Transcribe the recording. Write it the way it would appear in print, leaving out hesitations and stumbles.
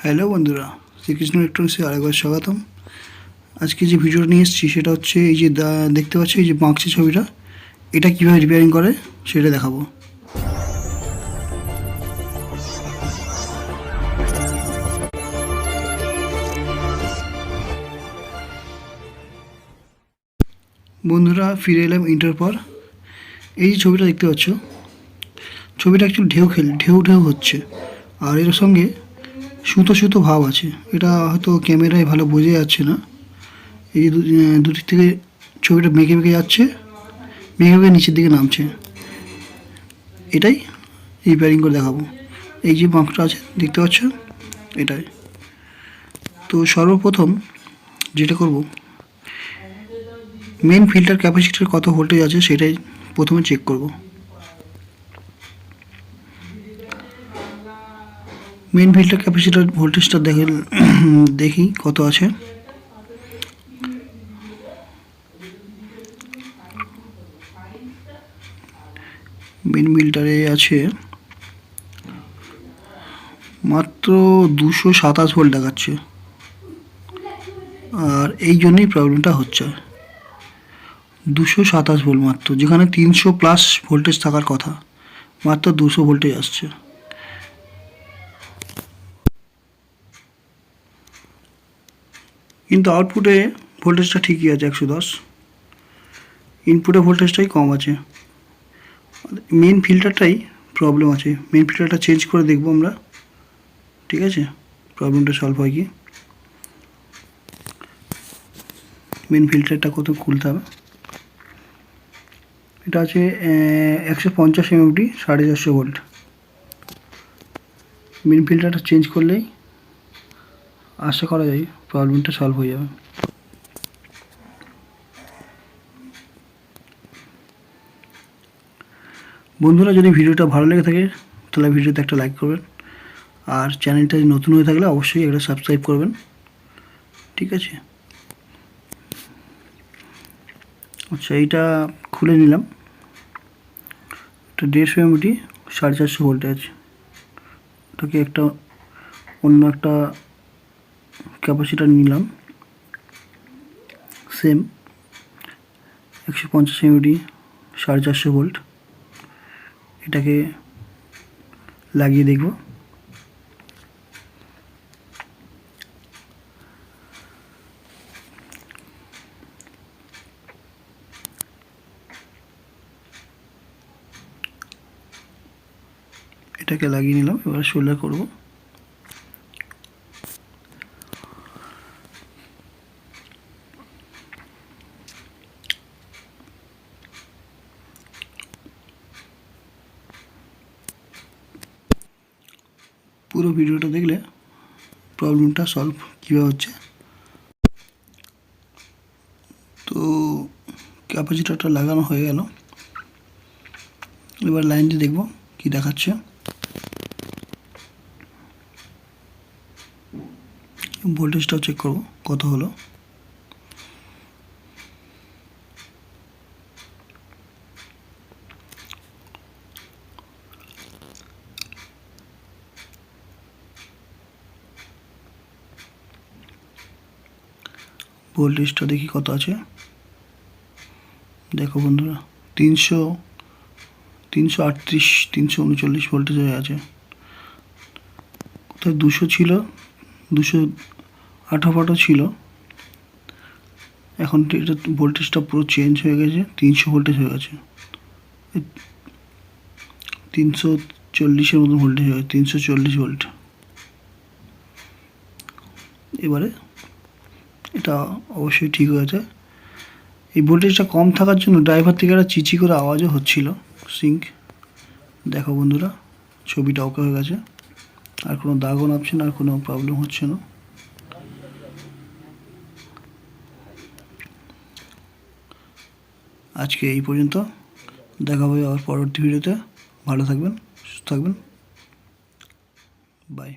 Hello বন্ধুরা, শ্রীকৃষ্ণ ইলেকট্রনিক্সে আরেকবার স্বাগতম। আজকে যে ভিডিওটা নিয়ে এসেছি সেটা হচ্ছে এই যে দেখতে পাচ্ছি এই যে বাঁকছে ছবিটা, এটা কীভাবে রিপেয়ারিং করে সেটা দেখাবো। বন্ধুরা ফিরে এলাম ইন্টার পর। এই যে ছবিটা দেখতে পাচ্ছ, ছবিটা অ্যাকচুয়ালি ঢেউ হচ্ছে, আর এর সঙ্গে সুতো সুতো ভাব আছে। এটা হয়তো ক্যামেরায় ভালো বোঝা যাচ্ছে না। এই যে দুদিক থেকে ছবিটা বেঁকে যাচ্ছে, বেঁকে নিচের দিকে নামছে। এটাই রিপেয়ারিং করে দেখাবো। এই যে বাঁকটা আছে দেখতে পাচ্ছ, এটাই। তো সর্বপ্রথম যেটা করব, মেন ফিল্টার ক্যাপাসিটির কত ভোল্টেজ আছে সেটাই প্রথমে চেক করব। মেন ফিল্টার ক্যাপাসিটার ভোল্টেজটা দেখি কত আছে। মেন ফিল্টারে আছে মাত্র 227 ভোল্ট দেখাচ্ছে, আর এই জন্যই প্রবলেমটা হচ্ছে। 227 ভোল্ট মাত্র, যেখানে 300 প্লাস ভোল্টেজ থাকার কথা, মাত্র 200 ভোল্টেজ আসছে। কিন্তু আউটপুটে ভোল্টেজটা ঠিকই আছে 110, ইনপুটে ভোল্টেজটাই কম আছে। মেন ফিল্টারটাই প্রবলেম আছে। মেন ফিল্টারটা চেঞ্জ করে দেখবো আমরা, ঠিক আছে, প্রবলেমটা সলভ হয় কি। মেন ফিল্টারটা কত খুলতে হবে। এটা আছে 150 এমএফডি 450 ভোল্ট। মেন ফিল্টারটা চেঞ্জ করলেই আশা করা যায় প্রবলেমটা সলভ হয়ে যাবে। বন্ধুরা, যদি ভিডিওটা ভালো লেগে থাকে তাহলে ভিডিওতে একটা লাইক করবেন, আর চ্যানেলটা নতুন হয়ে থাকলে অবশ্যই একটা সাবস্ক্রাইব করবেন, ঠিক আছে। আচ্ছা, এইটা খুলে নিলাম। এটা 150 এমএফডি 450 ভোল্টে আছে। ওটাকে অন্য একটা ক্যাপাসিটার নিলাম, সেম 150 এমএফডি 450 ভোল্ট। এটাকে লাগিয়ে দেখব। এটাকে লাগিয়ে নিলাম, এবার সোল্ডার করব। পুরো ভিডিওটা দেখলে প্রবলেমটা সলভ কীভাবে হচ্ছে। তো ক্যাপাসিটারটা লাগানো হয়ে গেল, এবার লাইন দিয়ে দেখব কি দেখাচ্ছে। ভোল্টেজটাও চেক করব কত হলো। ভোল্টেজটা দেখি কত আছে। দেখো বন্ধুরা, 338 339 ভোল্টেজ হয়ে আছে। কোথায় 200 ছিল, 218 ছিল। এখন এটা ভোল্টেজটা পুরো চেঞ্জ হয়ে গেছে, 300 ভোল্টেজ হয়ে গেছে। 340-এর মতন ভোল্টেজ হয়ে গেছে, 340 ভোল্ট। এবারে এটা অবশ্যই ঠিক হয়েছে। এই ভোল্টেজটা কম থাকার জন্য ড্রাইভার থেকে একটা চিচি করে আওয়াজও হচ্ছিল, সিঙ্ক। দেখো বন্ধুরা, ছবিটা ওকে হয়ে গেছে, আর কোনো দাগও নামছে না, আর কোনো প্রবলেম হচ্ছে না। আজকে এই পর্যন্ত, দেখা হবে আবার পরবর্তী ভিডিওতে। ভালো থাকবেন, সুস্থ থাকবেন, বাই।